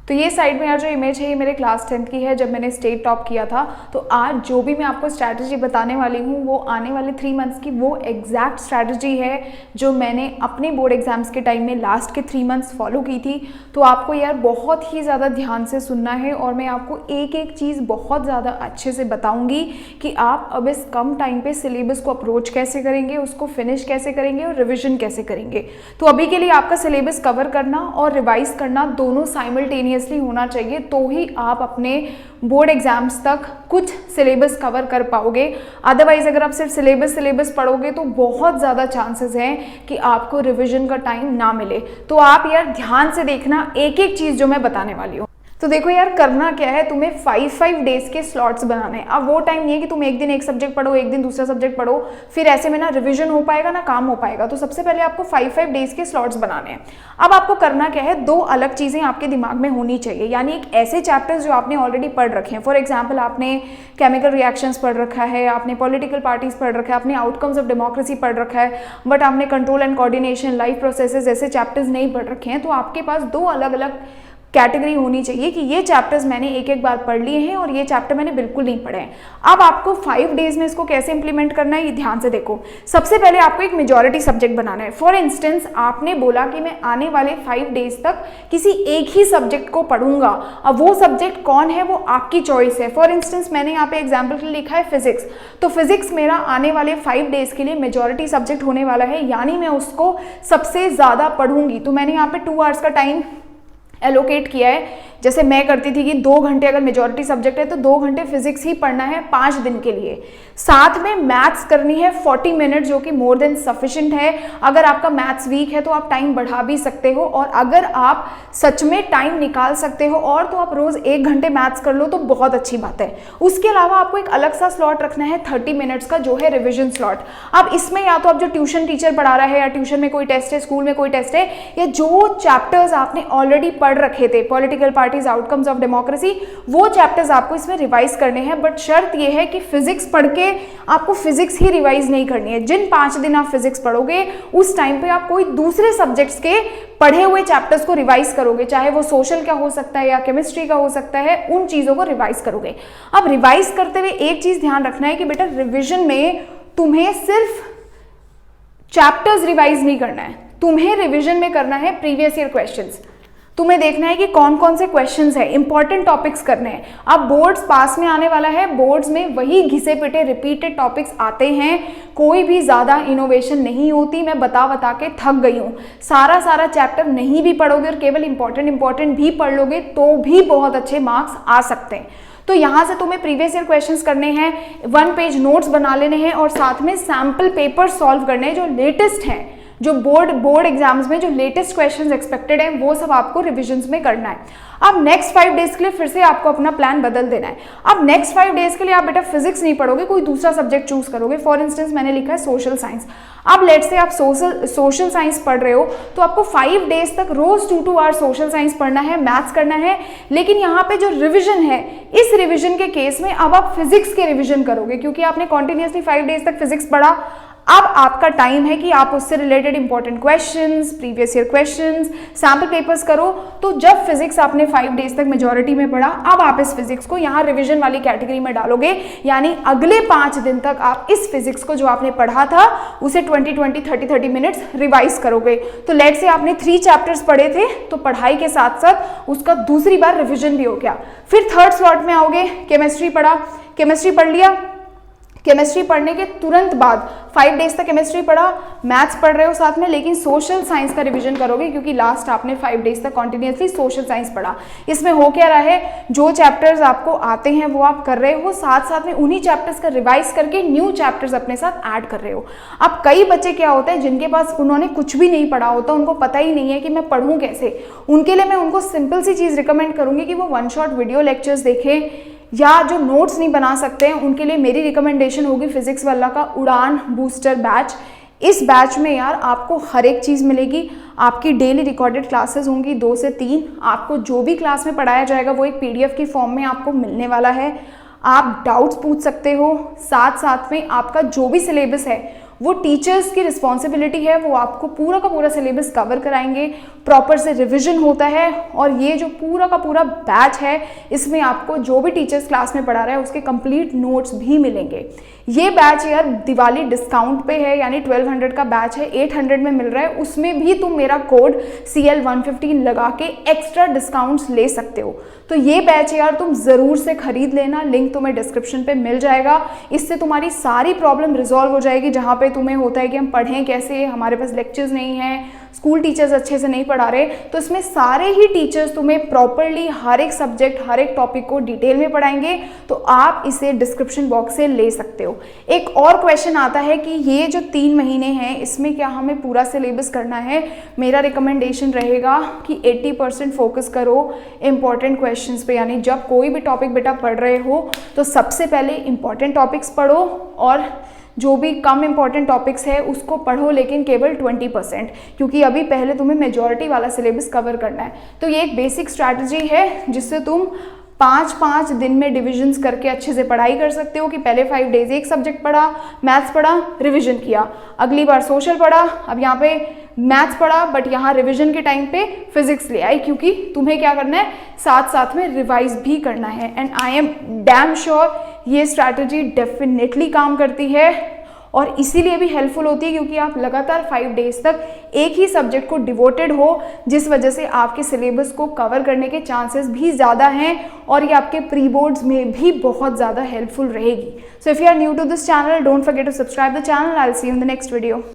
तो ये साइड में यार जो इमेज है ये मेरे क्लास 10th की है, जब मैंने स्टेट टॉप किया था। तो आज जो भी मैं आपको स्ट्रैटेजी बताने वाली हूँ वो आने वाले 3 मंथ्स की वो एग्जैक्ट स्ट्रैटेजी है जो मैंने अपने बोर्ड एग्जाम्स के टाइम में लास्ट के 3 मंथ्स फॉलो की थी। तो आपको यार बहुत ही ज़्यादा ध्यान से सुनना है और मैं आपको एक एक चीज़ बहुत ज़्यादा अच्छे से बताऊँगी कि आप अब इस कम टाइम पे सिलेबस को अप्रोच कैसे करेंगे, उसको फिनिश कैसे करेंगे और रिविजन कैसे करेंगे। तो अभी के लिए आपका सिलेबस कवर करना और रिवाइज करना दोनों साइमल्टेनियसली होना चाहिए, तो ही आप अपने बोर्ड एग्जाम्स तक कुछ सिलेबस कवर कर पाओगे। अदरवाइज अगर आप सिर्फ सिलेबस पढ़ोगे तो बहुत ज़्यादा चांसेस हैं कि आपको रिवीजन का टाइम ना मिले। तो आप यार ध्यान से देखना एक एक चीज़ जो मैं बताने वाली हूँ। तो देखो यार, करना क्या है, तुम्हें 5 डेज के स्लॉट्स बनाने हैं। अब वो टाइम नहीं है कि तुम एक दिन एक सब्जेक्ट पढ़ो, एक दिन दूसरा सब्जेक्ट पढ़ो, फिर ऐसे में ना रिवीजन हो पाएगा ना काम हो पाएगा। तो सबसे पहले आपको 5 डेज के स्लॉट्स बनाने हैं। अब आपको करना क्या है, 2 अलग चीज़ें आपके दिमाग में होनी चाहिए, यानी एक ऐसे चैप्टर्स जो आपने ऑलरेडी पढ़ रखे हैं। फॉर एग्जाम्पल आपने केमिकल रिएक्शंस पढ़ रखा है, आपने पॉलिटिकल पार्टीज पढ़ रखा है, आपने आउटकम्स ऑफ डेमोक्रेसी पढ़ रखा है, बट आपने control and coordination, life processes ऐसे चैप्टर्स नहीं पढ़ रखे हैं। तो आपके पास 2 अलग अलग कैटेगरी होनी चाहिए कि ये चैप्टर्स मैंने एक एक बार पढ़ लिए हैं और ये चैप्टर मैंने बिल्कुल नहीं पढ़े हैं। अब आपको 5 डेज में इसको कैसे इंप्लीमेंट करना है ये ध्यान से देखो। सबसे पहले आपको एक मेजॉरिटी सब्जेक्ट बनाना है। फॉर इंस्टेंस आपने बोला कि मैं आने वाले 5 डेज तक किसी एक ही सब्जेक्ट को पढ़ूंगा। अब वो सब्जेक्ट कौन है वो आपकी चॉइस है। फॉर इंस्टेंस मैंने यहाँ पे एग्जाम्पल के लिए लिखा है फिजिक्स, तो फिजिक्स मेरा आने वाले 5 डेज के लिए मेजॉरिटी सब्जेक्ट होने वाला है, यानी मैं उसको सबसे ज़्यादा पढ़ूंगी। तो मैंने यहाँ पे 2 आवर्स का टाइम एलोकेट किया है। जैसे मैं करती थी कि 2 घंटे अगर मेजॉरिटी सब्जेक्ट है तो 2 घंटे फिजिक्स ही पढ़ना है 5 दिन के लिए। साथ में मैथ्स करनी है 40 मिनट, जो कि मोर देन सफिशिएंट है। अगर आपका मैथ्स वीक है तो आप टाइम बढ़ा भी सकते हो, और अगर आप सच में टाइम निकाल सकते हो और तो आप रोज 1 घंटे मैथ्स कर लो तो बहुत अच्छी बात है। उसके अलावा आपको एक अलग सा स्लॉट रखना है 30 मिनट्स का, जो है रिविजन स्लॉट। अब इसमें या तो आप जो ट्यूशन टीचर पढ़ा रहा है, या ट्यूशन में कोई टेस्ट है, स्कूल में कोई टेस्ट है, या जो चैप्टर्स आपने ऑलरेडी पढ़ रखे थे, political parties, outcomes of democracy, वो चैप्टर्स आपको इसमें रिवाइज करने हैं। बट शर्त ये है कि फिजिक्स पढ़ के आपको फिजिक्स ही रिवाइज नहीं करनी है। जिन 5 दिन आप फिजिक्स पढ़ोगे उस टाइम पे आप कोई दूसरे सब्जेक्ट्स के पढ़े हुए चैप्टर्स को रिवाइज करोगे, चाहे वो सोशल का हो सकता है या केमिस्ट्री का हो सकता है, उन चीजों को रिवाइज करोगे। अब रिवाइज करते हुए एक चीज ध्यान रखना है कि बेटा रिविजन में तुम्हें सिर्फ चैप्टर्स रिवाइज नहीं करना है, तुम्हें रिविजन में करना है प्रीवियस ईयर क्वेश्चंस। तुम्हें देखना है कि कौन कौन से क्वेश्चंस हैं, इंपॉर्टेंट टॉपिक्स करने हैं। अब बोर्ड्स पास में आने वाला है, बोर्ड्स में वही घिसे पिटे रिपीटेड टॉपिक्स आते हैं, कोई भी ज़्यादा इनोवेशन नहीं होती। मैं बता के थक गई हूँ। सारा चैप्टर नहीं भी पढ़ोगे और केवल इंपॉर्टेंट भी पढ़ लोगे तो भी बहुत अच्छे मार्क्स आ सकते हैं। तो यहाँ से तुम्हें प्रीवियस ईयर क्वेश्चंस करने हैं, 1 पेज नोट्स बना लेने हैं, और साथ में सैम्पल पेपर सॉल्व करने हैं जो लेटेस्ट हैं, जो बोर्ड एग्जाम्स में जो लेटेस्ट क्वेश्चंस एक्सपेक्टेड हैं वो सब आपको रिविजन्स में करना है। अब नेक्स्ट 5 डेज के लिए फिर से आपको अपना प्लान बदल देना है। अब नेक्स्ट 5 डेज के लिए आप बेटा फिजिक्स नहीं पढ़ोगे, कोई दूसरा सब्जेक्ट चूज करोगे। फॉर इंस्टेंस मैंने लिखा है सोशल साइंस। अब लेट से आप सोशल साइंस पढ़ रहे हो तो आपको 5 डेज तक रोज 2 आवर्स सोशल साइंस पढ़ना है, मैथ्स करना है। लेकिन यहाँ पे जो रिविजन है, इस रिविजन के केस में अब आप फिजिक्स के रिविजन करोगे, क्योंकि आपने कॉन्टिन्यूसली 5 डेज तक फिजिक्स पढ़ा। अब आपका टाइम है कि आप उससे related important questions, previous year questions, sample papers करो। तो जब फिजिक्स आपने 5 डेज तक मेजॉरिटी में पढ़ा, अब आप इस फिजिक्स को यहाँ रिवीजन वाली कैटेगरी में डालोगे, यानी अगले 5 दिन तक आप इस फिजिक्स को जो आपने पढ़ा था उसे 20-30 मिनट्स रिवाइज करोगे। तो लेट से आपने 3 चैप्टर्स पढ़े थे, तो पढ़ाई के साथ साथ उसका दूसरी बार रिविजन भी हो गया। फिर 3rd स्लॉट में आओगे, केमिस्ट्री पढ़ा, केमिस्ट्री पढ़ लिया। केमिस्ट्री पढ़ने के तुरंत बाद 5 डेज तक केमिस्ट्री पढ़ा, मैथ्स पढ़ रहे हो साथ में, लेकिन सोशल साइंस का रिवीजन करोगे, क्योंकि लास्ट आपने 5 डेज तक कॉन्टिन्यूसली सोशल साइंस पढ़ा। इसमें हो क्या रहा है, जो चैप्टर्स आपको आते हैं वो आप कर रहे हो, साथ साथ में उन्हीं चैप्टर्स का रिवाइज करके न्यू चैप्टर्स अपने साथ ऐड कर रहे हो। अब कई बच्चे क्या होते हैं जिनके पास उन्होंने कुछ भी नहीं पढ़ा होता, उनको पता ही नहीं है कि मैं पढ़ूँ कैसे। उनके लिए मैं उनको सिंपल सी चीज़ रिकमेंड करूँगी कि वो 1 शॉट वीडियो लेक्चर्स देखें, या जो नोट्स नहीं बना सकते हैं उनके लिए मेरी रिकमेंडेशन होगी फिजिक्स वाला का उड़ान बूस्टर बैच। इस बैच में यार आपको हर एक चीज़ मिलेगी। आपकी डेली रिकॉर्डेड क्लासेस होंगी 2 से 3। आपको जो भी क्लास में पढ़ाया जाएगा वो एक PDF की फॉर्म में आपको मिलने वाला है। आप डाउट्स पूछ सकते हो, साथ साथ में आपका जो भी सिलेबस है वो टीचर्स की रिस्पॉन्सिबिलिटी है, वो आपको पूरा का पूरा सिलेबस कवर कराएंगे, प्रॉपर से रिविजन होता है। और ये जो पूरा का पूरा बैच है, इसमें आपको जो भी टीचर्स क्लास में पढ़ा रहा है उसके कंप्लीट नोट्स भी मिलेंगे। ये बैच यार दिवाली डिस्काउंट पे है, यानी 1200 का बैच है, 800 में मिल रहा है। उसमें भी तुम मेरा कोड CL115 लगा के एक्स्ट्रा डिस्काउंट्स ले सकते हो। तो ये बैच यार तुम ज़रूर से खरीद लेना, लिंक तुम्हें डिस्क्रिप्शन पे मिल जाएगा। इससे तुम्हारी सारी प्रॉब्लम रिजॉल्व हो जाएगी, जहाँ पे तुम्हें होता है कि हम पढ़ें कैसे, हमारे पास लेक्चर्स नहीं हैं, स्कूल टीचर्स अच्छे से नहीं पढ़ा रहे, तो इसमें सारे ही टीचर्स तुम्हें प्रॉपरली हर एक सब्जेक्ट, हर एक टॉपिक को डिटेल में पढ़ाएंगे। तो आप इसे डिस्क्रिप्शन बॉक्स से ले सकते हो। एक और क्वेश्चन आता है कि ये जो 3 महीने हैं, इसमें क्या हमें पूरा सिलेबस करना है? मेरा रिकमेंडेशन रहेगा कि 80% फोकस करो इंपॉर्टेंट क्वेश्चंस पे। यानी जब कोई भी टॉपिक बेटा पढ़ रहे हो तो सबसे पहले इंपॉर्टेंट टॉपिक्स पढ़ो, और जो भी कम इंपॉर्टेंट टॉपिक्स है उसको पढ़ो, लेकिन केवल 20%, क्योंकि अभी पहले तुम्हें मेजॉरिटी वाला सिलेबस कवर करना है। तो ये एक बेसिक स्ट्रैटेजी है जिससे तुम 5-5 दिन में डिविजन्स करके अच्छे से पढ़ाई कर सकते हो कि पहले 5 डेज एक सब्जेक्ट पढ़ा, मैथ्स पढ़ा, रिविजन किया, अगली बार सोशल पढ़ा, अब यहाँ पे मैथ्स पढ़ा, बट यहाँ रिविजन के टाइम पे फिजिक्स ले आई, क्योंकि तुम्हें क्या करना है, साथ साथ में रिवाइज भी करना है। And I am damn sure ये स्ट्रैटेजी डेफिनेटली काम करती है, और इसीलिए भी हेल्पफुल होती है क्योंकि आप लगातार 5 डेज तक एक ही सब्जेक्ट को डिवोटेड हो, जिस वजह से आपके सिलेबस को कवर करने के चांसेस भी ज़्यादा हैं, और ये आपके प्री बोर्ड्स में भी बहुत ज़्यादा हेल्पफुल रहेगी। So if you are new to this channel, don't forget to subscribe the channel. I will see you in the next video.